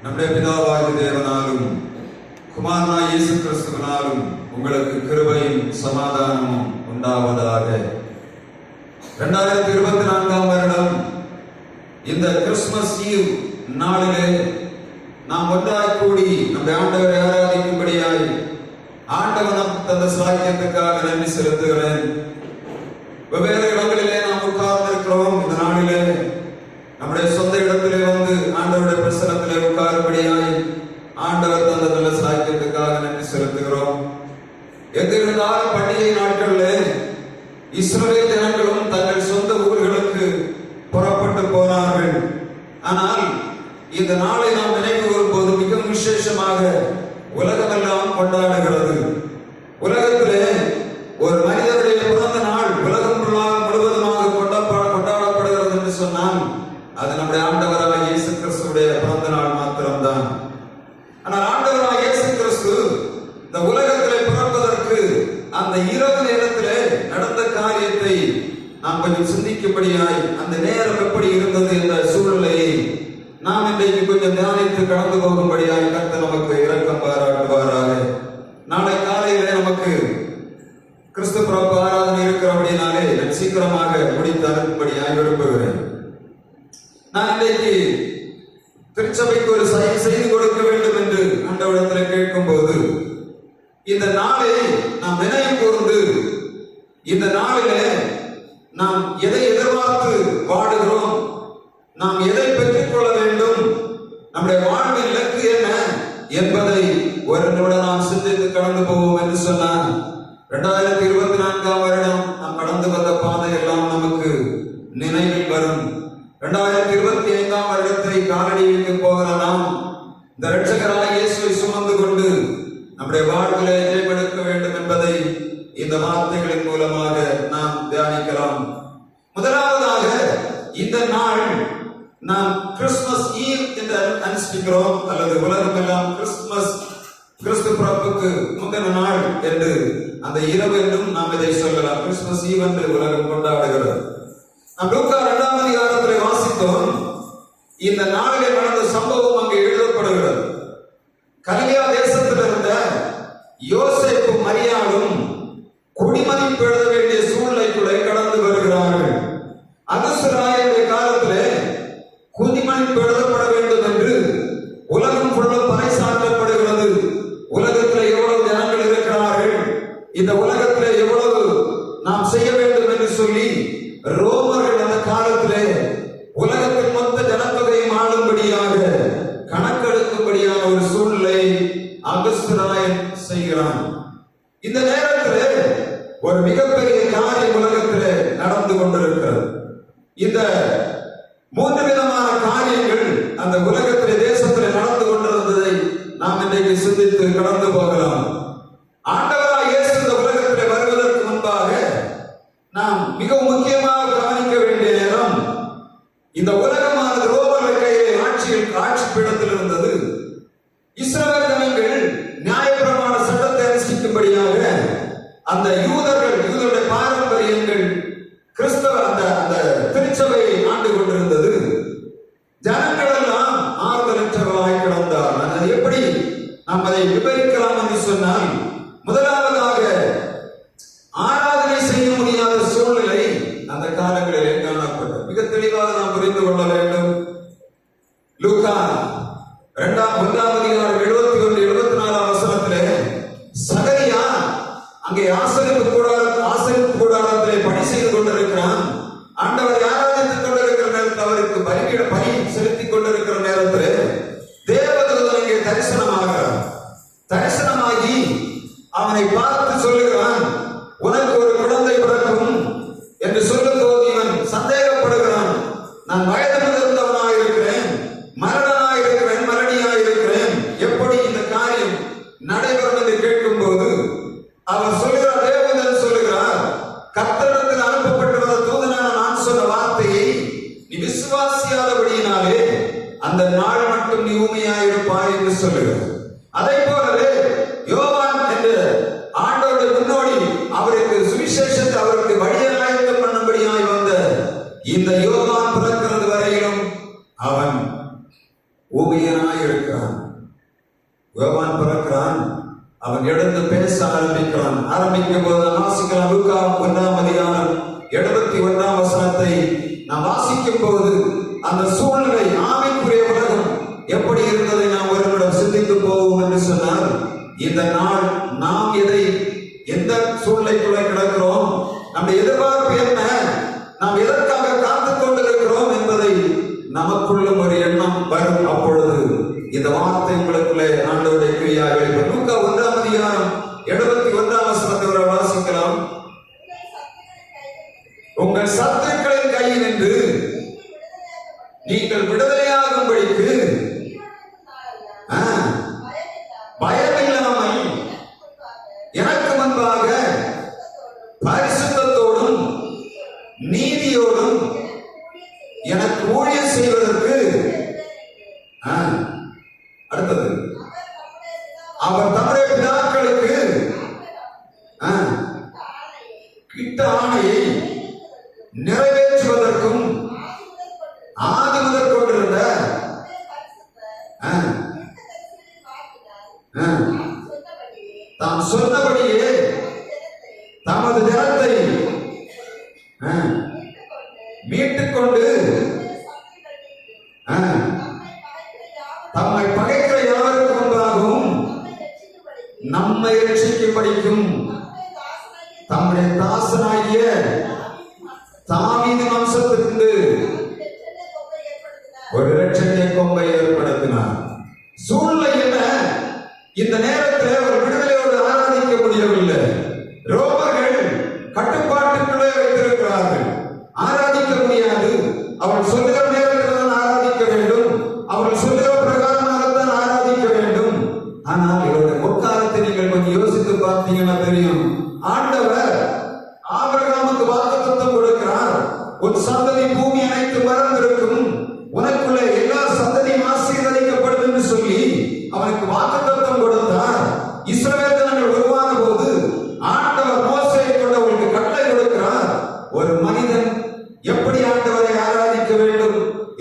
நம்முடைய பிதாவாகிய தேவனாலும் குமாரனாகிய இயேசு கிறிஸ்துவினாலும் உங்களுக்கு கிருபையும் சமாதானமும் உண்டாவதாக. 2024 வருடம் இந்த கிறிஸ்துமஸ் ஈவ் நாளிலே நாம் ஒன்றாய் கூடி நம்முடைய ஆண்டவரை ஆராதிக்கும்படியாய் ஆண்டவர் நமக்கு தந்த சாக்கியத்துக்காக நன்றி செலுத்துகிறேன். வெவ்வேறு இடங்களிலே நாம் உட்கார்ந்திருக்கிறோம். இந்த நாளிலே நம்முடைய சொந்த இடத்திலே வந்து ஆண்டவருடைய பிரசனத்திலே உட்காரும்படியாய் ஆண்டவர் தந்த நல்ல சாக்கியத்துக்காக நன்றி செலுத்துகிறோம். எங்கிருந்தாலும் பண்டிகை நாட்களிலே இஸ்ரவேல் ஜனங்களும் தங்கள் சொந்த ஊர்களுக்கு புறப்பட்டு போனார்கள். ஆனால் இந்த நாளை நாம் நினைவு கூறும்போது மிகவும் விசேஷமாக உலகமெல்லாம் கொண்டாடுகிறது. உலகத்திலே ஒரு மனிதனுடைய பிறந்த நாள் உலகம் முழுவதுமாக கொண்டாடப்படுகிறது என்று சொன்னால் அது நம்முடைய ஆண்டவராக இயேசு கிறிஸ்துடைய பிறந்த நாள் மாத்திரம்தான். ஆனால் ஆண்டவராக இயேசு கிறிஸ்து இந்த உலகத்திலே பிறப்பதற்கு அந்த இரவு நேரத்திலே நடந்த காரியத்தை நாம் கொஞ்சம் சிந்திக்கும்படியாய் அந்த நேரம் எப்படி இருந்தது என்ற சூழ்நிலையை நாம் இன்றைக்கு கொஞ்சம் தியானித்து கடந்து போகும்படியாய் கர்த்தர் நமக்கு இரக்கம் பாராட்டுவாராக. நாளை காலையிலே நமக்கு கிறிஸ்து பிறப்பு ஆராதனை இருக்கிறபடினாலே நான் சீக்கிரமாக முடித்து அனுப்பும்படியாய் விரும்புகிறேன். நான் இன்றைக்கு திருச்சபைக்கு ஒரு செய்து கொடுக்க வேண்டும் என்று ஆண்டவரிடத்தில் கேட்கும் போது இந்த நாளை நாம் நினைவு கூர்ந்து இந்த நாளிலே நாம் எதை எதிர்பார்த்து வாடுகிறோம், நாம் எதை பெற்றுக் கொள்ள வேண்டும், நம்முடைய வாழ்வின் இலக்கு என்ன என்பதை ஒரு நிமிடம் நாம் சிந்தித்து கடந்து போவோம் என்று சொன்னார். 2024 வருடம் நாம் கடந்து வந்த பாதை எல்லாம் நமக்கு நினைவில் வரும். 2025 வருடத்தை காலடி வைக்க போகிற நாம் இந்த இரட்சகரான இயேசுவை சுமந்து கொண்டு நம்முடைய வாழ்விலே ஜெயமெடுக்க வேண்டும் என்பதை இந்த வார்த்தைகளின் மூலமாக நாம் தியானிக்கலாம். முதலாவதாக இந்த நாள் நாம் கிறிஸ்துமஸ் ஈவ் என்று அனுஷ்டிக்கிறோம், அல்லது உலகம் எல்லாம் கிறிஸ்து பிறப்புக்கு முந்தின நாள் என்று அந்த இரவு என்றும் நாம் இதை சொல்லலாம். கிறிஸ்துமஸ் ஈவ் என்று உலகம் கொண்டாடுகிறது. நாம் லூக்கா 2ஆம் அதிகாரத்தில் வாசித்தோம். இந்த நாளிலே நடந்த சம்பவம் அங்கே எழுதப்படுகிறது. கலிலேயா தேசத்தில் இருந்த யோசேப்பும் மரியாளும் குடிமதிப்பு எழுத வேண்டிய சூழ்நிலைக்குள்ளே கடந்து வருகிறார்கள். அகஸ்தராயனுடைய காலத்திலே குடிமதிப்பு எழுதப்பட வேண்டும் என்று உலகம் ஃபுல்லும் பறைசாற்றப்படுகிறது. உலகத்தில் எவ்வளவு ஜனங்கள் இருக்கிறார்கள், இந்த உலகத்தில் எவ்வளவு நாம் செய்ய வேண்டும் என்று சொல்லி ரோமர்கள் அந்த காலத்திலே உலகத்தின் மொத்த ஜனத்தொகையை ஆளும்படியாக கணக்கெடுக்கும்படியான ஒரு சூழ்நிலை அகஸ்தராயன் செய்கிறான். இந்த நேரத்தில் ஒரு மிகப்பெரிய காரியம் உலகத்தில் நடந்து கொண்டிருக்கிறது. இந்த 3 விதமான காரியங்கள் அந்த உலகத்தில் தேசத்தில் நடந்து கொண்டிருந்ததை நாம் இன்றைக்கு சிந்தித்து கடந்து போகலாம். ஆண்டவராகிய இயேசு இந்த உலகத்தில் வருவதற்கு முன்பாக நாம் மிகவும் முக்கியமாக கவனிக்க வேண்டிய நேரம், இந்த உலகமானது ரோமர்கள் கையிலே ஆட்சி பீடத்தில் இருந்தது. இஸ்ரவேல் ஜனங்கள் நியாயப்பிரமாண சட்டத்தை அனுஷ்டிக்கும்படியாக அந்த யூதருடைய பாரம்பரியங்கள் கிறிஸ்தவ அந்த திருச்சபையை ஆண்டு கொண்டிருந்தது. ஜனங்கள் எல்லாம் ஆறுதலற்றவர்களாய் கிடந்தார். அது எப்படி நாம் அதை விவரிக்கலாம் என்று சொன்னால், முதலாவதாக ஆராதனை செய்ய முடியாத சூழ்நிலை அந்த காலங்களிலே காணப்பட்டது. மிக தெளிவாக நாம் புரிந்து கொள்ள வேண்டும். லூக்கா 1ஆம் அதிகாரம் 71-74 வசனத்திலே சகரியா அங்கே ஆசரிப்பு கூடாரத்திலே பணி செய்து கொண்டிருக்கிறான். ஆண்டவர் ஆராதித்துக் கொண்டிருக்கிற நேரத்தில் அவருக்கு பலி செலுத்திக் கொண்டிருக்கிற நேரத்தில் தேவதூதன் இங்கே தரிசனமாகி அவனை பார்த்து சொல்லுகிறான், உனக்கு ஒரு குழந்தை பிறக்கும் என்று சொல்லும் போது இவன் சந்தேகப்படுகிறான். நான் வயது முதிர்ந்தவனாயிருக்கிறேன், மரணியாயிருக்கிறேன், எப்படி இந்த காரியம் நடைபெறும் என்று கேட்கும் போது அவர் சொல்கிறார், தேவதூதன் சொல்லுகிறார், கர்த்தரிடத்தில் அனுப்பப்பட்டு வந்த தூதனான நான் சொன்ன வார்த்தையை நீ விசுவாசியாதபடியினாலே அந்த நாள் மட்டும் நீ ஊமையாயிருப்பாய் என்று சொல்லுகிறார். அதை போலவே யோவான் என்ற ஆண்டவருடைய முன்னோடி அவருக்கு சுவிசேஷத்தை அவருக்கு வழியாயத்தம் பண்ணும்படியாய் வந்த இந்த யோவான் பிறக்கிறது வரையிலும் அவன் ஊமையனாய் இருக்கிறான். யோவான் பிறக்கிறான். அவன் எழுந்து பேச ஆரம்பிக்கிறான். ஆரம்பிக்கும் போது வாசிக்கலாம். லூக்கா 1ஆம் அதிகாரம் 71ஆம் வசனத்தை நாம் வாசிக்கும் போது அந்த சூழ்நிலை, ஆவிக்குரிய உலகம் எப்படி இருந்ததை நாம் ஒரு நிமிடம் சிந்தித்து போவோம் என்று சொன்னால், இந்த நாள் நாம் எந்த சூழ்நிலைக்குள்ளே கிடக்கிறோம், நம்முடைய எதிர்பார்ப்பு என்ன, நாம் எதற்காக காத்துக் கொண்டிருக்கிறோம் என்பதை நமக்குள்ளும் ஒரு எண்ணம் வரும். அப்பொழுது இந்த வார்த்தை உங்களுக்குள்ளே ஆண்டவருடைய கிரியாக வெளிப்படும். லூக்கா 1ஆம் அதிகாரம் 71ஆம் வசனத்தை ஒரு வாசிக்கலாம். உங்கள் சத்துருக்களின் கையில் நின்று நீங்கள் விடுதலையாகும்படிக்கு பயமில்லாமல் எனக்கு முன்பாக பரிசுத்தத்தோடும் நீதியோடும் எனக்கு ஊழியம் செய்வதற்கு அடுத்தது அவர் தம்முடைய பிதாக்களுக்கு கிட்ட ஆணையை நிறைவேற்றுவதற்கும் ஆதி முதற் கொண்டிருந்த தாம் சொன்னபடியே தமது ஜனத்தை மீட்டுக்கொண்டு தம்மை பகைக்கிற யாருக்கு முன்பாகவும் நம்மை ரட்சிக்கும்படிக்கும் தம்முடைய தாசனாகிய தாவீது வம்சத்திற்கு ஒரு இரட்சணிய கொம்பை ஏற்படுத்தினார். சூழ்நிலை என்ன? இந்த நேரத்தில் ஒரு விடுதலையோடு ஆராதிக்க முடியவில்லை. ரோமர்கள் கட்டுப்பாட்டுக்குள்ளே வைத்திருக்கிறார்கள். ஆராதிக்க முடியாது. அவர்கள் சொல்லுகிற நேரத்தில் தான் ஆராதிக்க வேண்டும். அவர்கள் சொல்லுகிற பிரகாரமாகத்தான் ஆராதிக்க வேண்டும். ஆனால் இவருடைய முற்காலத்தை நீங்கள் கொஞ்சம் யோசித்து பார்த்தீங்கன்னா தெரியும். ஆண்டவர் ஆபிரகாமுக்கு வாக்குத்தத்தம் கொடுக்கிறார். உன் சந்ததி பூமி அனைத்து மறந்திருக்கும், உனக்குள்ள எல்லா சந்ததியும் ஆசீர்வதிக்கப்படும் என்று சொல்லி அவனுக்கு வாக்குத்தத்தம் கொடுத்தார். இஸ்ரவேல் ஜனங்கள் உருவான போது ஆண்டவர் மோசேயை கொண்டு அவருக்கு கட்டளை கொடுக்கிறார். ஒரு மனிதன் எப்படி ஆண்டவரை ஆராதிக்க வேண்டும்,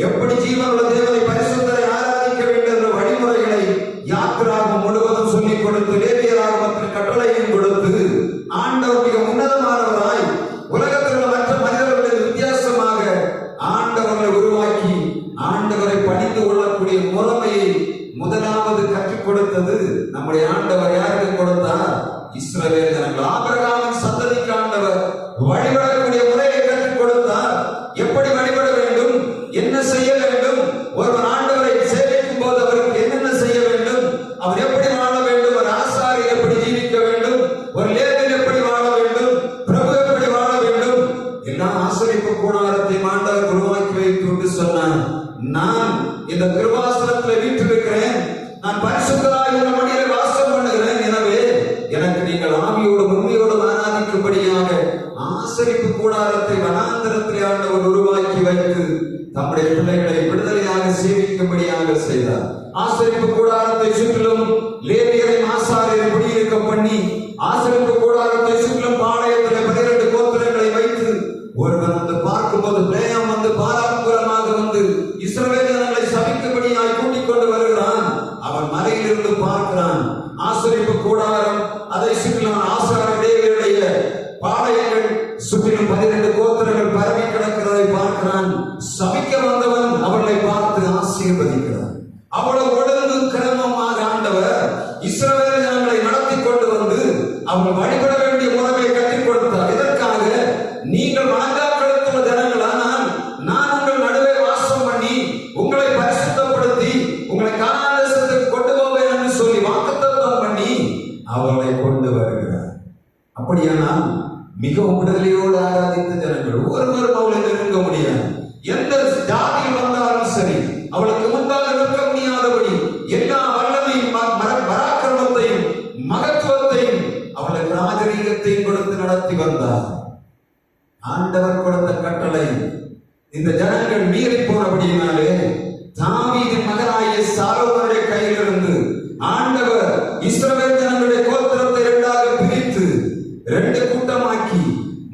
எப்படி ஜீவனுள்ள தேவனை பரிசுத்தரை ஆராதிக்க வேண்டும் என்ற வழிமுறைகளை யாத்திராகமம் முழுவதும் சொல்லிக் கொடுத்து, லேவியராகமத்தில் கட்டளையும் கொடுத்து, ஆண்டவர் மிக உன்னதமானவராய் உலகத்தில் உள்ள மற்ற மனிதர்களின் வித்தியாசமாக ஆண்டவர்களை உருவாக்கி ஆண்டவரை பணிந்து கொள்ளக்கூடிய முறைமையை முதலாவது கற்றுக் கொடுத்தது நம்முடைய ஆண்டவர். யாருக்கு கொடுத்தார்? இஸ்ரவேல் ஜனங்கள். ஆபிரகாமின் சந்ததிக்கு ஆண்டவர் வழிபடக்கூடிய முறையை கற்றுக் கொடுத்தார். எப்படி வழிபட வேண்டும், என்ன செய்ய வேண்டும், ஒருவர் ஆண்டவரை சேவிக்கும் போது அவருக்கு என்னென்ன செய்ய வேண்டும், அவர் எப்படி வாழ வேண்டும், ஒரு ஆசாரியர் எப்படி ஜீவிக்க வேண்டும், ஒரு லேவியன் எப்படி வாழ வேண்டும், பிரபு எப்படி வாழ வேண்டும், எல்லாம் ஆசரிப்பு கூடாரத்தை ஆண்டவர் உருவாக்கி வைத்து சொன்னார். நான் இந்த கிருபாசனத்தில் வீற்றிருக்கிறேன், நான் பரிசுத்தராய் உள்ள மடியிலே வாசம் பண்ணுகிறேன். எனவே எனக்கு நீங்கள் ஆவியோடும் உண்மையோடும் ஆராதிக்கும்படியாக ஆசரிப்பு கூடாரத்தை வனாந்தரத்திலே ஆண்டவர் உருவாக்கி வைத்து தம்முடைய பிள்ளைகளை விடுதலையாக சேவிக்கும்படியாக செய்தார். ஆசரிப்பு கூடாரத்தை சுற்றிலும் லேவியரை ஆசாரியரை குடியிருக்க பண்ணி, ஆசரிப்பு கூடாரத்தை சுற்றிலும் பாளையத்தில் 12 கோத்திரங்களை வைத்து, ஒருவன் வந்து பார்க்கும்போது பிளேயாம் வந்து பாராமுகமாக வந்து இஸ்ரவேல் ஜனங்களை சபிக்கும்படியாய் கூட்டிக் கொண்டு வருகிறான். அவன் மலையிலிருந்து பார்க்கிறான். ஆசரிப்பு கூடாரம், அதை சுற்றிலும் ஆசாரியருடைய பாளையங்கள் சுற்றிலும் 12 கோத்திரங்கள் பரவி கிடக்கிறதை பார்க்கிறான். சபிக்க வந்தவன் அவர்களை பார்த்து ஆசீர்வதிக்கிறான். அவ்வளவு ஒழுங்கு கிரமமாக ஆண்டவர் இஸ்ரவேல் ஜனங்களை நடத்தி கொண்டு வந்து அவர்கள் வழிபட வேண்டிய முறையை கற்றுக் கொடுத்தார். இதற்காக நீங்கள் வணங்காக்களுத்துள்ள ஜனங்களானால் நான் உங்கள் நடுவே வாசம் பண்ணி உங்களை பரிசுத்தப்படுத்தி உங்களை கானான் தேசத்துக்கு கொண்டு போவேன் என்று சொல்லி வாக்குத்தத்தம் பண்ணி அவர்களை கொண்டு வருகிறார். அப்படியானால் மிகவும் விடுதலையோடு ஆராதித்த ஜனங்கள் ஒருவரும் அவளை நெருங்க முடியாது. எந்த ஜாதியில் வந்தாலும் சரி, அவளுக்கு முன்பாக நிற்க முடியாதபடி எல்லா வல்லமையும் பராக்கிரமத்தையும் மகத்துவத்தையும் அவளுக்கு ராஜரீகத்தையும் கொடுத்து நடத்தி வந்தார். ஆண்டவர் கொடுத்த கட்டளை இந்த ஜனங்கள் மீறி போனபடியினாலே தாவீதின் மகனாகிய சாலோமோனுடைய கையிலிருந்து ஆண்டவர் இஸ்ரவேல் ஜனங்களுடைய கோத்திரத்தை 2ஆக பிரித்து 2 கூட்டமாக்கி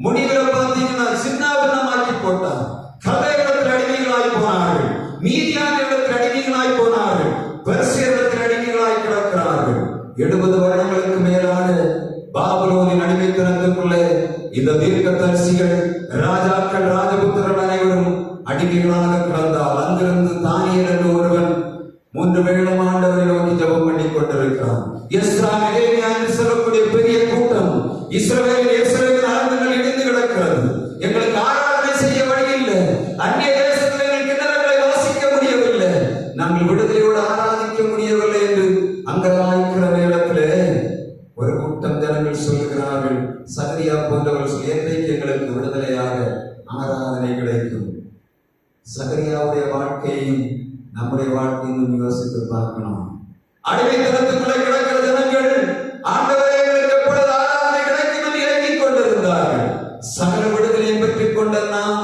முடிவில் பார்த்தீங்கன்னா சின்னாபின்னமாக்கி போட்டார். கல்தைகளிடத்தில் அடிமைகளாய் போனார்கள், மீதியானிடத்தில் அடிமைகளாய் போனார்கள், பெர்சிய 70 வருடங்களுக்கு மேலாக பாபிலோனின் அடிமைத்தனத்துக்குள்ளே இந்த தீர்க்கதரிசிகள், ராஜாக்கள், ராஜபுத்திரர்கள் அனைவரும் அடிமைகளாக கிடந்தால் அங்கிருந்து தானியேல் என்று ஒருவன் 3 வேளம் ஆண்டவரை நோக்கி ஜெபம் பண்ணி கொண்டிருக்கிறான். எஸ்ரா, நெகேமியா என்று சொல்லக்கூடிய பெரிய கூட்டம் இஸ்ரவேலின் அரண்கள் இடிந்து கிடக்கிறது. எங்களுக்கு ஆராதனை செய்ய வழி இல்லை. அந்நிய தேசத்தில் எங்கள் கிணறுகளை வாசிக்க முடியவில்லை. நாங்கள் விடுதலையோடு ஆராதிக்க முடியவில்லை என்று அங்கலாய்க்கிற நேரத்திலே ஒரு கூட்டம் ஜனங்கள் சொல்லுகிறார்கள், சகரியா போன்றவர்கள் சொல்லி, என்றைக்கு எங்களுக்கு விடுதலையாக ஆராதனை கிடைக்கும்? சகரியாவுடைய வாழ்க்கையும் நம்முடைய வாழ்க்கையும் யோசித்து பார்க்கணும். அடிமைத்தனத்துக்குள்ளே கிடக்கிற ஜனங்கள் ஆண்டவரே எங்களுக்கு எப்பொழுது ஆராதனை கிடைக்கும் என்று இறங்கிக் கொண்டிருந்தார்கள். சகல விடுதலையை பெற்றுக் கொண்ட நாம்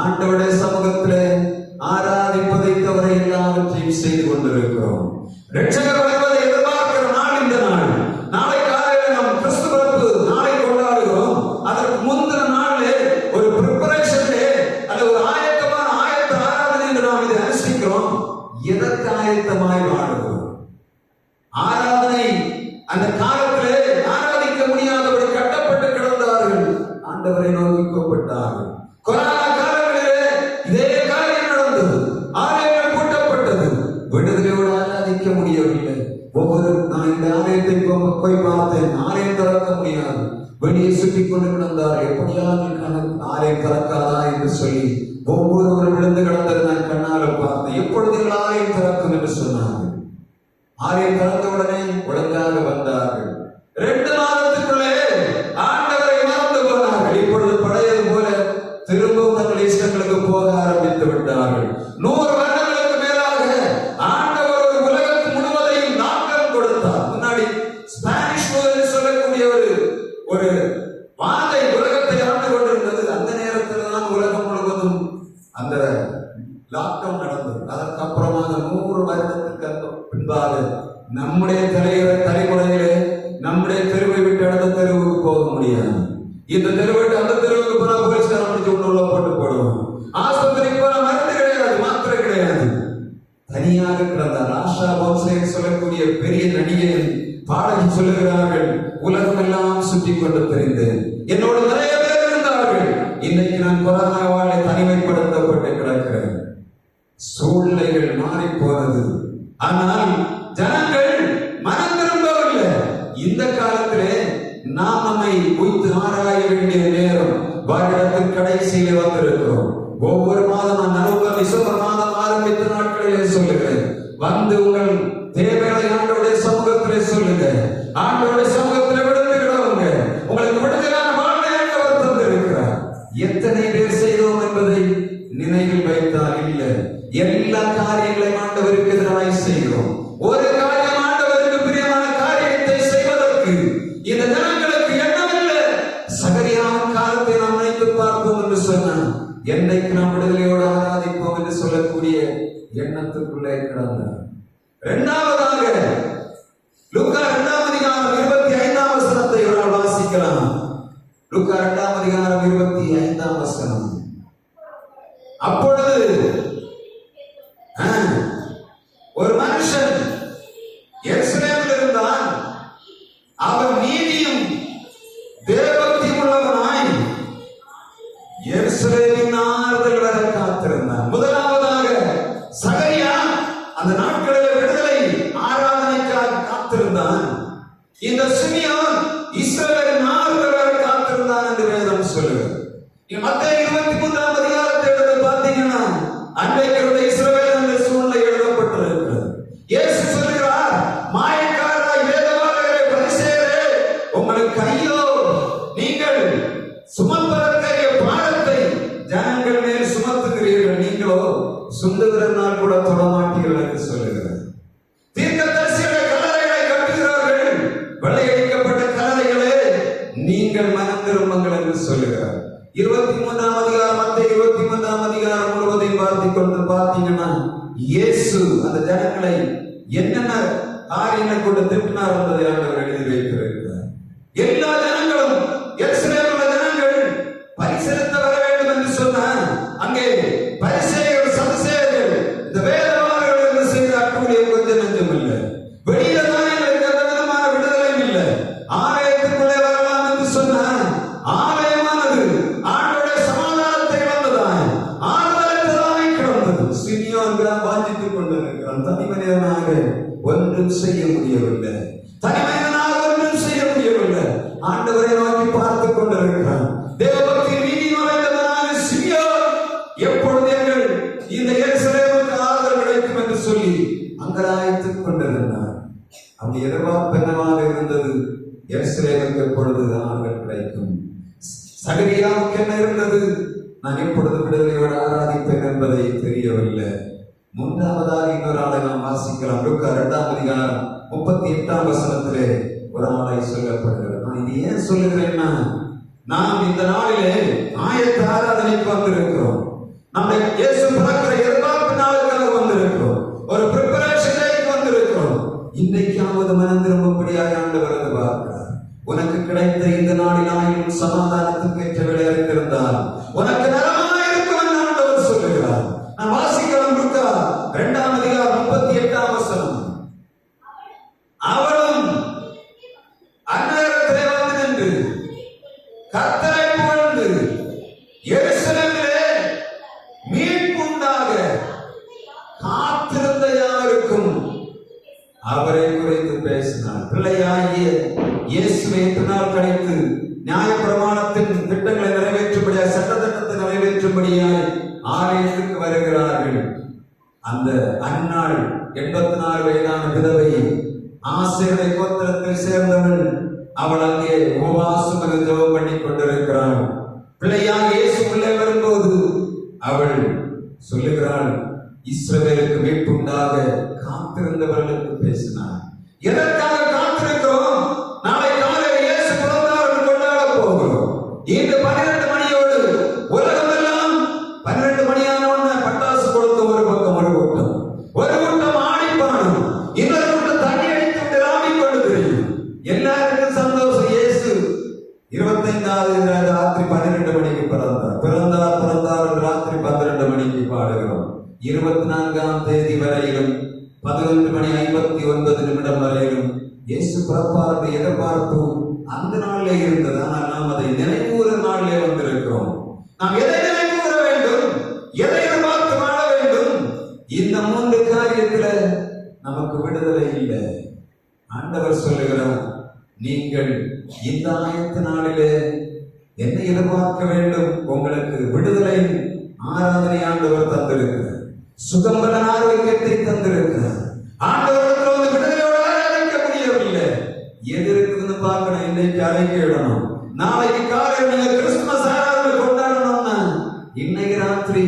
ஆண்டவருடைய சமூகத்திலே ஆராதிப்பதை தவிர எல்லாவற்றையும் செய்து கொண்டிருக்கிறோம். ரட்சகர் வருவதை எதிர்பார்க்கிற நாள் இந்த நாள். நாளை காலையில் நாம் கிறிஸ்து பிறப்பு நாளை கொண்டாடுகிறோம். அதற்கு முந்தின நாளிலே ஒரு பிரிப்பரேஷன் டே, அல்லது ஒரு ஆயத்த ஆராதனை என்று நாம் இதை அனுஷ்டிக்கிறோம். எதற்கு ஆயத்தமாய் வாழுகிறோம்? ஆராதனை அந்த காலத்திலே ஆராதிக்க முடியாதபடி கட்டப்பட்டு கிடந்தார்கள். ஆண்டவரை நோக்கி கூப்பிட்டார்கள். கொரோனா காலங்களிலே இதே காரியம் நடந்தது. ஆலயங்கள் பூட்டப்பட்டது. விடுதலையோடு ஆராதிக்க முடியவில்லை. நான் இந்த ஆலயத்தை போய் பார்த்தேன், ஆலயம் திறக்க முடியாது. வெளியே சுற்றி கொண்டு கிடந்தார். எப்படியாவது ஆலயம் திறக்காதா என்று சொல்லி ஒவ்வொருவரும் விழுந்து கிடந்தது நான் கண்ணால பார்த்தேன். எப்பொழுது ஆலயம் திறக்கும் என்று சொன்னார்கள். ஆலயம் திறந்தவுடனே ஒழுங்காக வந்தார்கள். 2 மாதத்துக்குள்ளே ஆண்டவரை மறந்து போனார்கள். இப்பொழுது பழையது போல திரும்பவும் தங்கள் இஷ்டங்களுக்கு போக ஆரம்பித்து விட்டார்கள். 100 வருடங்களுக்கு மேலாக ஆண்டவர் ஒரு உலகத்து முழுவதையும் நாட்டம் கொடுத்தார். முன்னாடி ஸ்பானிஷ் என்று சொல்லக்கூடிய ஒரு வாதை உலகத்தை ஆண்டு கொண்டிருந்தது. அந்த நேரத்தில் தான் உலகம் முழுவதும் அந்த லாக்டவுன் நடந்தது. அதற்கு அப்புறமாக 100 வருடத்துக்கு பின்பாக நம்முடைய தலைமுறையிலே நம்முடைய தெருவை விட்டு அடுத்த தெருவுக்கு போக முடியாது. இந்த தெருவிட்டு அந்த தெருவுக்கு போனா போலீஸ்காரன் முடிச்சு உள்ள போட்டு போடுவோம். ஆஸ்பத்திரிக்கு போன மருந்து கிடையாது, மாத்திரை கிடையாது. தனியாக கிடந்தார். ஆஷா போஸ்லே சொல்லக்கூடிய பெரிய நடிகை பாடகி சொல்லுகிறார்கள், உலகம் எல்லாம் சுற்றி கொண்டு தெரிந்தேன். என்னோடு நிறைய பேர் இருந்தார்கள். இன்னைக்கு நான் கொரோனாவாலே தனிமைப்படுத்தப்பட்டு கிடக்கிறேன். சூழ்நிலைகள் மாறி போனது. ஆனால் ஜனங்கள் மனம் திரும்பவில்லை. இந்த காலத்திலே நாம் நம்மை உய்த்து ஆராய வேண்டிய நேரம். வருடத்தின் கடைசியிலே வந்திருக்கிறோம். ஒவ்வொரு மாதம் நவம்பர், டிசம்பர் மாதம் ஆரம்பித்த நாட்களிலே சொல்லுகிறேன், வந்து உங்கள் தேவைகளை ஆண்டவருடைய சமூகத்திலே சொல்லுங்க. ஆண்டவருடைய சமூகத்திலே விடுதலை கிடவுங்க. உங்களுக்கு விடுதலையான வாழ்வை ஆண்டவர் தந்திருக்கிறார். எத்தனை பேர் செய்தோம் என்பதை நினைவில் வைத்தால் இல்லை. எல்லா காரியங்களையும் ஆண்டவருக்கு எதிராக செய்கிறோம். ஒரு காரியம் ஆண்டவருக்கு பிரியமான காரியத்தை செய்வதற்கு இந்த ஜனங்களுக்கு எண்ணமில்லை. சகரியாவின் காலத்தை நாம் நினைத்து பார்ப்போம் என்று சொன்னான். என்னைக்கு நாம் விடுதலையோடு ஆராதிப்போம் என்று சொல்லக்கூடிய எண்ணத்துக்குள்ளே கிடந்தார். இரண்டாவதாக லூக்கா 2ஆம் அதிகாரம் 25ஆம் வசனத்தை ஒரு நாள் வாசிக்கலாம். லூக்கா 2ஆம் அதிகாரம் 25ஆம் வசனம். அப்பொழுது ஒரு மனுஷன் எருசலேமில் இருந்தான். அவன் நீதியும் தேவபக்தியும் உள்ளவனாய் எருசலேமின் ஆறுதல் வர காத்திருந்தான். முதலாவதாக சகரியா அந்த நாட்களில் விடுதலை ஆராதனைக்காக காத்திருந்தான். இந்த சிமியோன் இஸ்ரவேலின் ஆறுதல் வர காத்திருந்தான் என்று வேதம் சொல்லுகிறது. மத்தேயு 23ஆம் அதிகாரத்தை எடுத்து பார்த்தீங்கன்னா அன்றைக்கு இஸ்ரவேல் என்ற சூழ்நிலை எழுதப்பட்டிருக்கிறது. இயேசு சொல்கிறார், மாயக்காரராய் வேதபாரகரே, பரிசேயரே, உங்களுக்கு ஐயோ, நீங்கள் சுமப்பதற்கரிய பாரத்தை ஜனங்கள் மேல் சுமத்துகிறீர்கள், நீங்களோ சுண்டுகிறனால் கூட தொடமாட்டீர்கள் என்று சொல்லுகிறார். தீர்க்கதரிசிகளை கல்லறைகளை கட்டுகிறார்கள், வெள்ளையடிக்கப்பட்ட கல்லறைகளே நீங்கள் மனம் திரும்புங்கள் என்று சொல்லுகிறார். 23ஆம் அதிகாரம், மத்தேயு 23ஆம் அதிகாரம் முழுவதையும் பார்த்தீங்கன்னா இயேசு அந்த ஜனங்களை என்னென்ன காரியங்களை கொண்டு திட்டினார் என்பதை ஆண்டவர் எழுதி வைத்திருக்கிறார். எல்லா ஜனங்களும் எருசலேமில் உள்ள ஜனங்கள் பரிசெலுத்த வர வேண்டும் என்று சொன்னார். அங்கே பரிசேயர்கள், சதுசேயர்கள், இந்த வேதபாரகர்கள் என்று செய்த அட்டூழியம் கொஞ்சம் நெஞ்சம் இல்லை. வெளியில தான் எங்களுக்கு எந்த மனிதனாக ஒன்றும் செய்ய முடியவில்லை. தனி மனிதனாக ஒன்றும் செய்ய முடியவில்லை. ஆண்டவரை நோக்கி பார்த்துக் கொண்டிருக்கிறான். தேவபக்தி நீதி நிறைந்தவனாக சிமியோன் எப்பொழுது எங்கள் இந்த எருசலேமுக்கு ஆறுதல் கிடைக்கும் என்று சொல்லி அங்கலாய்த்துக் கொண்டிருந்தார். அவன் எதிர்பார்ப்பு என்னவாக இருந்தது? எருசலேமுக்கு எப்பொழுது ஆறுதல் கிடைக்கும்? சகரியாவுக்கு என்ன இருந்தது? நான் எப்பொழுது விடுதலையோடு ஆராதிப்பேன் என்பதை தெரியவில்லை. மூன்றாவதாக இன்னொரு ஆளை நாம் வாசிக்கலாம். லூக்கா 2ஆம் அதிகாரம் 38ஆம் வசனத்திலே ஒரு ஆளை சொல்லப்படுகிறது. நான் இது ஏன் சொல்லுகிறேன்னா, நாம் இந்த நாளிலே ஆயத்த ஆராதனைக்கு வந்திருக்கிறோம். நம்முடைய இயேசு பிறக்கிற எதிர்பார்ப்பு நாளுக்காக வந்திருக்கிறோம். ஒரு பிரிப்பரேஷனுக்கு வந்திருக்கிறோம். இன்றைக்காவது மனம் திரும்பும்படியாக ஆண்டவர் பார்க்கிறார். உனக்கு கிடைத்த இந்த நாளில் ஆயும் சமாதானத்துக்கு ஏற்ற வேலை அறிந்திருந்தால் உனக்கு நலமாயிருக்கும் என்று ஆண்டவர் சொல்லுகிறார். நான் வாசிக்கலாம். லூக்கா 2ஆம் அதிகாரம் 38ஆம் வசனம். அவளும் அந்நேரத்திலே வந்து நின்று கர்த்தரை புகழ்ந்து எருசலேமிலே மீட்புண்டாக காத்திருந்த யாவருக்கும் அவரை குறித்து பேசினார். பிள்ளையாகிய இயேசுவை நாள் கழித்து நியாயப்பிரமாணத்தின் திட்டங்களை நிறைவேற்றும்படியாய், சட்டத்திட்டத்தை நிறைவேற்றும்படியாய் ஆலயத்துக்கு வருகிறார்கள். அந்த அந்நாள் 84 வயதான விதவை, ஆசேருடைய கோத்திரத்தில் சேர்ந்தவள். அவள் அங்கே உபவாசம் ஜெபம் பண்ணி கொண்டிருக்கிறாள். பிள்ளையாக இயேசு உள்ளே வரும்போது அவள் சொல்லுகிறாள், இஸ்ரவேலுக்கு மீட்புண்டாக காத்திருந்தவர்களுக்கு பேசினார். எதற்காக காத்திருக்கிறோம்? நாளை காலையில் இயேசு பிறந்தார் என்று கொண்டாட போகிறோம். இன்று 12 மணியோடு உலகம் எல்லாம் 12 மணியான உடனே பட்டாசு கொடுத்து ஒரு பக்கம் ஒரு கூட்டம் ஆடிப்பாடும், இன்னொரு கூட்டம் தண்ணி அடித்து விட்டு ராமிக் கொண்டு தெரியும். எல்லாருக்கும் சந்தோஷம். இயேசு 25ஆவது ராத்திரி 12 மணிக்கு பிறந்தார் என்று ராத்திரி 12 மணிக்கு பாடுகிறோம். 24ஆம் தேதி வரையிலும் 11 மணி 59 நிமிடம் வரையிலும் இயேசு பிறப்பார் எதிர்பார்ப்பு அந்த நாளிலே இருந்தது. ஆனால் நாம் அதை நினைவுற நாளிலே வந்திருக்கிறோம். நாம் எதை நினைவுற வேண்டும்? எதை எதிர்பார்த்து வாழ வேண்டும்? இந்த 3 காரியத்துல நமக்கு விடுதலை இல்லை. ஆண்டவர் சொல்லுகிறார், நீங்கள் இந்த ஆயத்த நாளிலே என்னை எதிர்பார்க்க வேண்டும். உங்களுக்கு விடுதலை ஆராதனை ஆண்டவர் தந்திருக்கிறார். சுகம்பலன் ஆரோக்கியத்தை தந்திருக்கிறார். ஆண்டவருக்கு வந்து விடுதலையோடு ஆராதிக்க முடியவில்லை. எது இருக்குதுன்னு பார்க்கணும். இன்றைக்கு அழைக்க விடணும். நாளைக்கு காலையில் நீங்க கிறிஸ்துமஸ் ஆராதனை கொண்டாடணும்னா இன்னைக்கு ராத்திரி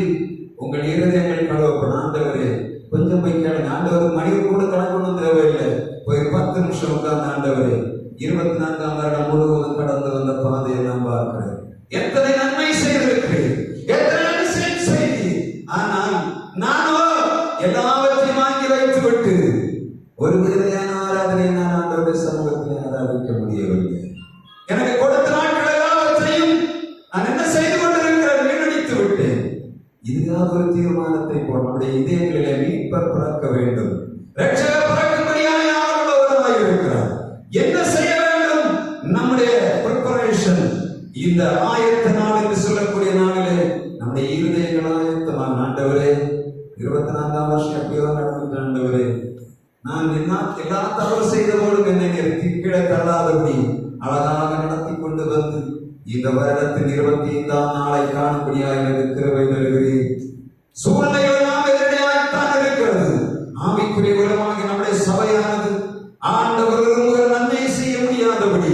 உங்கள் இருதயங்கள் கழுவப்படும். ஆண்டவரே கொஞ்சம் போய் கேளுங்க. ஆண்டவர் மணிக்கு கூட கணக்கு தேவையில்லை. போய் 10 நிமிஷம் உட்கார்ந்து, ஆண்டவரே 24ஆம் வருடம் முழுவதும் கடந்து வந்த பாதையை நான் பார்க்கிறேன். எத்தனை நன்மை செய்திருக்கிறேன், எத்தனை அதிசயம் செய்தி. ஆனால் நானோ எல்லாவற்றையும் வாங்கி வைத்து விட்டு ஒரு விடுதலையான ஆராதனை நான் ஆண்டவருடைய சமூகத்தில் ஆராதிக்க முடியவில்லை. எனக்கு கொடுத்த நாட்கள் எல்லாவற்றையும் நான் என்ன செய்து கொண்டிருக்கிறேன்? வீணடித்து விட்டேன். இதுதான் ஒரு தீர்மானத்தை போல் நம்முடைய இதயங்களிலே மீட்பர் பிறக்க வேண்டும். ரட்சகர் பிறக்கும்படியாக ஆவலுள்ளவராய் இருக்கிறார். என்ன செய்ய வேண்டும்? நம்முடைய பிரிப்பரேஷன், இந்த ஆயத்த நாள் என்று சொல்லக்கூடிய நாளிலே நம்முடைய இருதயங்கள் ஆயத்தமான. ஆண்டவரே 24ஆம் வருஷம் எப்படியோ நடந்துட்டு, ஆண்டவரே நான் எல்லா தவறு செய்தவர்களும் என்னை நிறுத்தி கீழே தள்ளாதபடி அழகாக நடத்தி கொண்டு வந்து இந்த வருடத்தின் 25ஆம் நாளை காணும்படியாக எனக்கு கிருபை தருகிறேன். சூழ்நிலைகள் நாம் எதிரடையாகத்தான் இருக்கிறது. ஆவிக்குரிய உலகமாகி நம்முடைய சபையானது ஆண்டவர் விரும்புகிற நன்மை செய்ய முடியாதபடி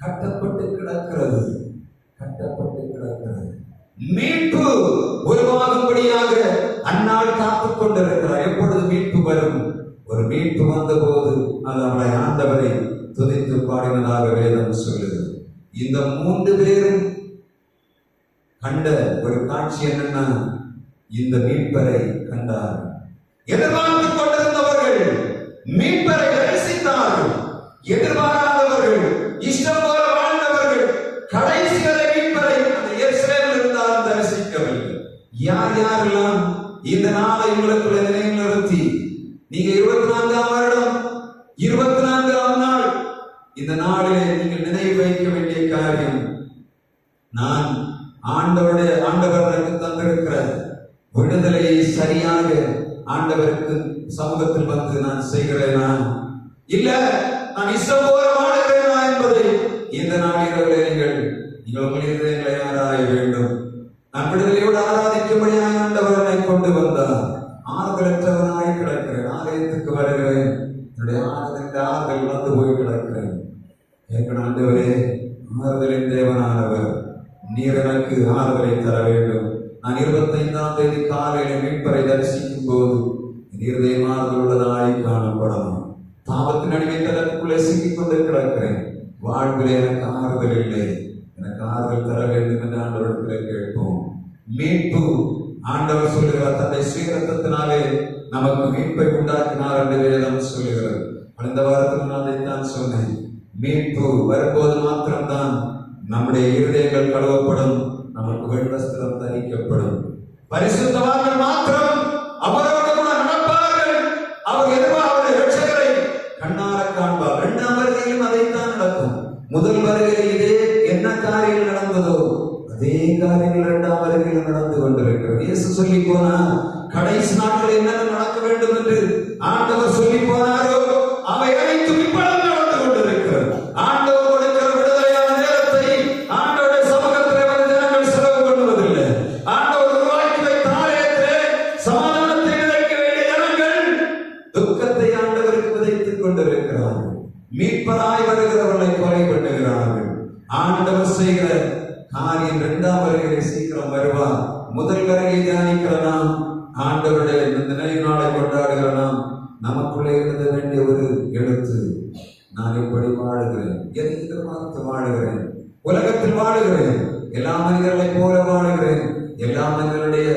கட்டப்பட்டு கிடக்கிறது. மீட்பு உருவாகும்படியாக அந்நாள் காத்துக் கொண்டிருக்கிறார். எப்பொழுது மீட்பு வரும்? ஒரு மீட்பு வந்த போது அது அவளை ஆண்டவரை துதித்து பாடினதாக வேதம் சொல்லுது. இந்த 3 பேரும் கண்ட ஒரு காட்சி என்னன்னா, இந்த மீட்பரை கண்டார். எதிர்பார்த்து கொண்டிருந்தவர்கள் மீட்பரை தரிசித்தார்கள். எதிர்பாராதவர்கள், இஷ்டம் போல வாழ்ந்தவர்கள் கடைசி வரை மீட்பரை அந்த எருசலேமில் இருந்தாலும் தரிசிக்கவில்லை. யார் யாரெல்லாம் இந்த நாளை உங்களுக்குள்ள நினைவு நிறுத்தி நீங்க 24ஆம் வருடம் 24ஆம் நாள் இந்த நாளிலே நீங்கள் நினைவு வைக்க வேண்டிய காரியம், நான் ஆண்டவர் எனக்கு தந்திருக்கிற விடுதலையை சரியாக ஆண்டவருக்கு சமூகத்தில் வந்து நான் நான் செய்கிறேனா இல்ல நான் இஷ்டம் போல வாழுகிறேனா என்பதை இந்த நாளிலே நீங்கள் உங்கள் இதயங்களை ஆராய வேண்டும். நான் விடுதலையோடு ஆராதிக்கும்படியாக ஆண்டவர் என்னை கொண்டு வந்தார். ஆறுதலற்றவனாய் கிடக்கிறேன், ஆலயத்துக்கு வருகிறேன், என்னுடைய ஆறுதல் வந்து போய் கிடக்கிறேன். என் ஆண்டவரே, ஆறுதலின் தேவனானவர், நீர் எனக்கு ஆறுதலை தர வேண்டும். நான் 25ஆம் தேதி காலையில மீட்பரை தரிசிக்கும் போது இருதயம் ஆறுதல் உள்ளதாய் காணப்படணும். பாவத்தின் அடிமைத்தனத்துக்குள்ளே சிக்கிக் கொண்டு கிடக்கிறேன். வாழ்வில் எனக்கு ஆறுதல் இல்லை, எனக்கு ஆறுதல் தர வேண்டும் என்று ஆண்டவரிடத்தில் கேட்போம். மீட்பு ஆண்டவர் சொல்லுகிறார், தன்னை ஸ்ரீரத்தத்தினாலே நமக்கு மீட்பை உண்டாக்கினார் என்று வேதம் சொல்லுகிறது. கடந்த வாரத்தில் நான் அதைத்தான் சொன்னேன். மீட்பு வரும்போது மாத்திரம்தான் நம்முடைய இருதயங்கள் கழுவப்படும், நமக்கு வெண்வஸ்திரம் தரிக்கப்படும். பரிசுத்தவான்கள் மாத்திரம் அவரோடு கூட நடப்பார்கள். அவர் அவருடைய இரட்சகரை கண்ணார காண்பார். இரண்டாம் வருகையிலும் அதைத்தான் நடக்கும். முதல் வருகையில் இதே என்ன காரியங்கள் நடந்ததோ அதே காரியங்கள் இரண்டாம் வருகையில் நடந்து கொண்டிருக்கிறது. இயேசு சொல்லி போனார், கடைசி நாட்கள் என்ன நடக்க வேண்டும் என்று ஆண்டவர் சொல்லி போனாரோ அவை அனைத்தும் இப்பொழுது நடந்து கொண்டிருக்கிறது. ஆண்டவர் கொடுக்கிற விடுதலையான நேரத்தை ஆண்டவருடைய சமூகத்திலே வந்து ஜனங்கள் செலவு பண்ணுவதில்லை. ஆண்டவர் உருவாக்கி வைத்த ஆலயத்திலே சமாதானத்தை விதைக்க வேண்டிய ஜனங்கள் துக்கத்தை ஆண்டவருக்கு விதைத்துக் கொண்டிருக்கிறார்கள். மீட்பராய் வருகிறவர்களை கொலை பண்ணுகிறார்கள். ஆண்டவர் செய்கிற காரியம் இரண்டாம் வருகையில் சீக்கிரம் வருவார். முதல் வருகை தியானிக்கிற நாம், ஆண்டவருடைய நினைவு நாளை கொண்டாடுகிற நாம், நமக்குள்ளே எழுத வேண்டிய ஒரு எழுத்து, நான் எப்படி வாழுகிறேன், எதை எதிர்பார்த்து வாழுகிறேன், உலகத்தில் வாழுகிறேன், எல்லா மனிதர்களை போல வாழுகிறேன், எல்லா மனிதர்களுடைய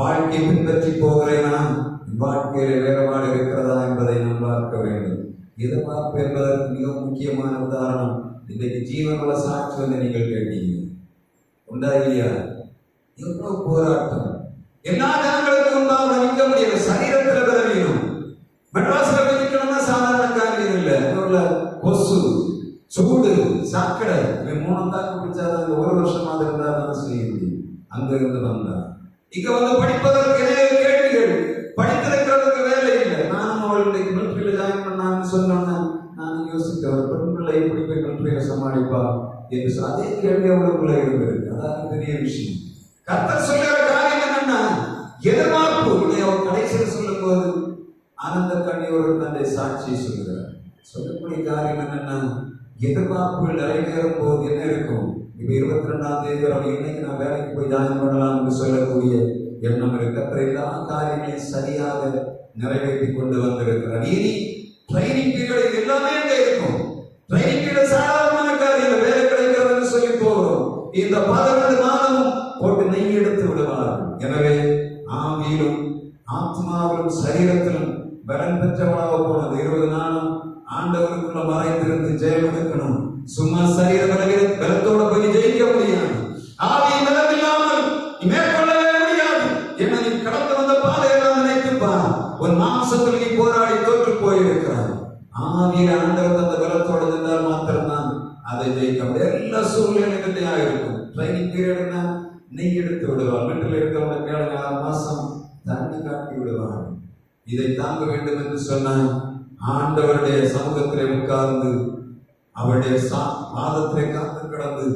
வாழ்க்கையை பின்பற்றி போகிறேனா, வாழ்க்கையில வேறுபாடு இருக்கிறதா என்பதை நாம் பார்க்க வேண்டும். எதிர்பார்ப்பு என்பதற்கு மிக முக்கியமான உதாரணம் இன்றைக்கு ஜீவனுள்ள சாட்சி வந்து நீங்கள் கேட்டீங்க உண்டா இல்லையா? எவ்வளவு போராட்டம், எல்லா ஜனங்களுக்கும் உண்டாக நிற்க முடியல. சரீரத்தில் பலவீனம், மெட்ராஸ்ல நிற்கணும்னா சாதாரண காரியம் இல்லை. கொசு, சூடு, சாக்கடை, மூணு தாக்கு பிடிச்சாதான் அங்க ஒரு வருஷமாக இருந்தா தான் செய்ய முடியும். அங்க இருந்து வந்தா இங்க வந்து படிப்பதற்கு கேள்விகள், படித்திருக்கிறதுக்கு வேலை இல்லை. நானும் அவளுடைய மிலிட்டரியில ஜாயின் பண்ணான்னு சொன்னோன்னு நான் யோசித்தேன், ஒரு பெண் பிள்ளை எப்படி போய் மிலிட்டரியில சமாளிப்பா என்று அதே கேள்வி அவளுக்குள்ள இருந்திருக்கு. அதாவது பெரிய விஷயம். கர்த்தர் சொல்லுகிற காரியம் என்னன்னா எதிர்பார்ப்பு. அவர் கடைசியில் சொல்லும் போது ஆனந்த கண்ணியோடு தன்னை சாட்சியை சொல்லுகிறார். சொல்லக்கூடிய காரியம் என்னன்னா எதிர்பார்ப்புகள் நிறைவேறும் போது என்ன இருக்கும்? இப்ப 22ஆம் தேதி இன்னைக்கு நான் வேலைக்கு போய் ஜாயின் பண்ணலாம் என்று சொல்லக்கூடிய எண்ணம் இருக்கு. கர்த்தர் எல்லா காரியங்களையும் சரியாக நிறைவேற்றி கொண்டு வந்திருக்கிறார். இனி ட்ரைனிங் பீரியட் எல்லாமே அங்கே இருக்கும். ட்ரைனிங் பீரியட் சாதாரணமான காரியம், வேலை கிடைக்கிறதுன்னு சொல்லி போகிறோம். இந்த 12 மாதமும் போட்டு நெய் எடுத்து விடுவார்கள். எனவே ஆவியிலும் ஆத்மாவிலும் சரீரத்திலும் பலன் பெற்றவளாக போனது 20 நாளும் ஆண்டவருக்குள்ள மறைந்திருந்து ஜெயம் எடுக்கணும். சும்மா சரீர பலத்தோட போய் ஜெயிக்க முடியாது. ஆவி பலம் இல்லாமல் மேற்கொள்ளவே முடியாது. என்ன நீ கடந்து வந்த பாதையெல்லாம் நினைத்துப்பார். ஒரு மாம்சத்தில் நீ போராடி தோற்று போயிருக்கிறார். ஆவியில ஆண்டவர் அந்த பலத்தோடு இருந்தால் மாத்திரம்தான் அதை ஜெயிக்க முடியும். எல்லா சூழ்நிலையா இருக்கும். ட்ரைனிங் பீரியட்னா நெய் எடுத்து விடுவார். வீட்டில் இருக்கிறவங்க கேளுங்க, 6 மாசம் தண்ணி காட்டி விடுவார். இதை தாங்க வேண்டும் என்று சொன்னால் ஆண்டவருடைய சமூகத்திலே உட்கார்ந்து அவருடைய பாதத்திலே காத்து கிடந்து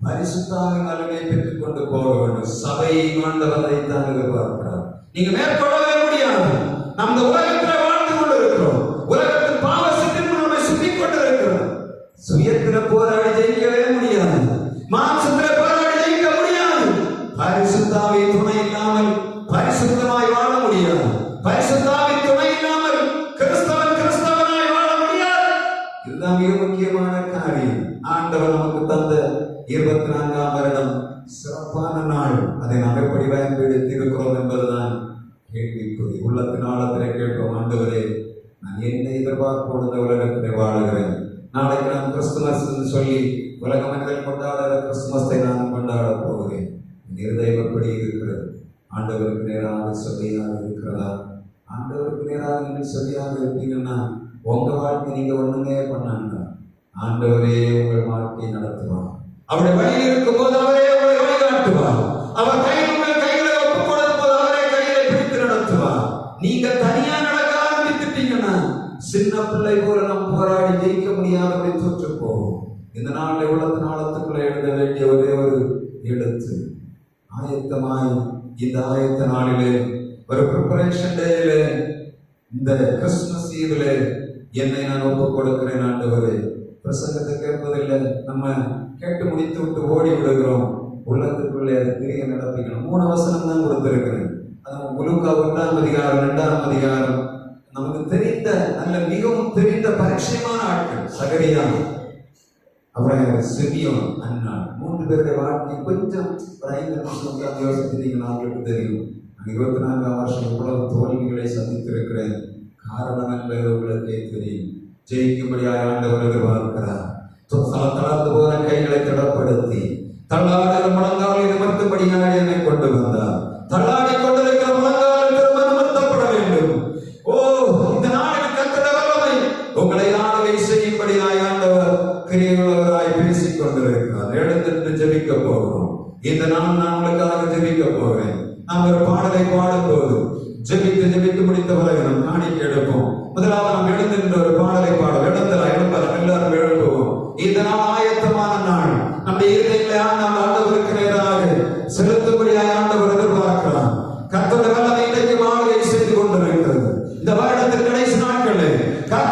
பரிசுத்தாக நலனை பெற்றுக் கொண்டு போக வேண்டும். சபையை ஆண்டவரை தான் எதிர்பார்க்கிறார். நீங்க மேற்கொள்ளவே முடியாது. நம்ம உலகத்தில் வாழ்ந்து கொண்டிருக்கிறோம். உலகத்தில் பாவ சித்தின் நம்மை சுற்றிக் கொண்டிருக்கிறோம். சுயத்தில போராடி ஜெயிக்கவே முடியாது. மாம்சத்தில போராடி ஜெயிக்க முடியாது. பரிசுத்தாவை துணை இல்லாமல் பரிசுத்தமாய் வாழ முடியாது. பரிசுத்தாவை துணை இல்லாமல் கிறிஸ்தவனாய் வாழ முடியாது. இதுதான் மிக முக்கியமான காரியம். ஆண்டவர் நமக்கு தந்த 24ஆம் வருடம் சிறப்பான நாள். அதை நாம் எப்படி பயன்படுத்தி இருக்கிறோம் என்பதுதான் கேள்விக்குறி. உள்ளத்தின் ஆழத்திலே கேட்போம், ஆண்டவரே, நான் என்ன எதிர்பார்ப்போடு இந்த உலகத்திலே வாழுகிறேன். நாளைக்கு நான் கிறிஸ்துமஸ் என்று சொல்லி உலக மக்கள் கொண்டாடுற கிறிஸ்துமஸை நான் கொண்டாட போகிறேன். இருதயம் எப்படி இருக்கிறது? ஆண்டவருக்கு நேராக சரியாக இருக்கிறதா? ஆண்டவருக்கு நேராக நீங்கள் சரியாக இருப்பீங்கன்னா உங்க வாழ்க்கை நீங்க ஒண்ணுமே பண்ணாங்க. ஆண்டவரே உங்கள் வாழ்க்கையை நடத்துவார். அவருடைய வழியில் இருக்கும் போது அவரே உங்களை வழிகாட்டுவார். அவர் கையில் உங்கள் கைகளை ஒப்புக் கொடுக்கும் போது அவரே கையில பிடித்து நடத்துவார். நீங்க தனியா நடக்க ஆரம்பித்துட்டீங்கன்னா சின்ன பிள்ளை போல நாம் போராடி ஜெயிக்க முடியாதபடி தோற்று போவோம். இந்த நாளில் உள்ளத்தின் ஆழத்துக்குள்ள எழுத வேண்டிய ஒரே ஒரு எழுத்து, ஆயத்தமாய் இந்த ஆயத்த நாளிலே ஒரு ப்ரிப்பரேஷன் டேயிலே இந்த கிறிஸ்துமஸ் ஈவிலே என்னை நான் ஒப்புக் கொடுக்கிறேன் ஆண்டவரே. பிரசங்கத்தை கேட்பதில்லை, நம்ம கேட்டு முடித்து விட்டு ஓடி விடுகிறோம். உள்ளத்துக்குள்ளே அது கிரியை நடப்பிக்கணும். 3 வசனம் தான் கொடுத்திருக்கிறேன். அது முழுக்க 1ஆம் அதிகாரம் 2ஆம் அதிகாரம் நமக்கு தெரிந்த நல்ல மிகவும் தெரிந்த பரிச்சயமான ஆட்கள். சகரியா, அப்புறம் சிமியோன், அன்னாள், 3 பேருடைய வாழ்க்கை கொஞ்சம் ஒரு 5 நிமிஷம் யோசிச்சிருந்தீங்கன்னா அவங்களுக்கு தெரியும். 24ஆம் வருஷம் இவ்வளவு தோல்விகளை சந்தித்திருக்கிறேன். காரணம் என்பது உங்களுக்கே தெரியும். ஜெயிக்கும்படியாக ஆண்டவர் எதிர்பார்க்கிறார். தளர்ந்து போன கைகளை திடப்படுத்தி தள்ளாடுகிற முழங்காலை நிமிர்த்தும்படியாக என்னை கொண்டு வந்தார். தள்ளாடி கொண்டிருக்கிற முழங்கால் திரும்ப நிமிர்த்தப்பட வேண்டும். ஓ, இந்த நாளில் கர்த்தருடைய வல்லமை உங்களை ஆளுகை செய்யும்படியாக ஆண்டவர் கிரியையுள்ளவராய் பேசிக் கொண்டிருக்கிறார். எழுந்திருந்து ஜெபிக்க போகிறோம். இந்த நாள் நான் உங்களுக்காக ஜெபிக்க போகிறேன். நாம் ஒரு பாடலை பாடும்போது ஜெபித்து முடித்தவரை நாம் காணிக்க எடுப்போம். முதலாவது நாம் எழுந்திருந்த ஒரு பாடலை பாடல் இடத்துல எல்லாரும் எழுப்புவோம். இந்த நாள் ஆயத்தமான நாள். நம்முடைய இருதயங்களை ஆண்டவருக்கு நேராக செலுத்தும்படியாக ஆண்டவர்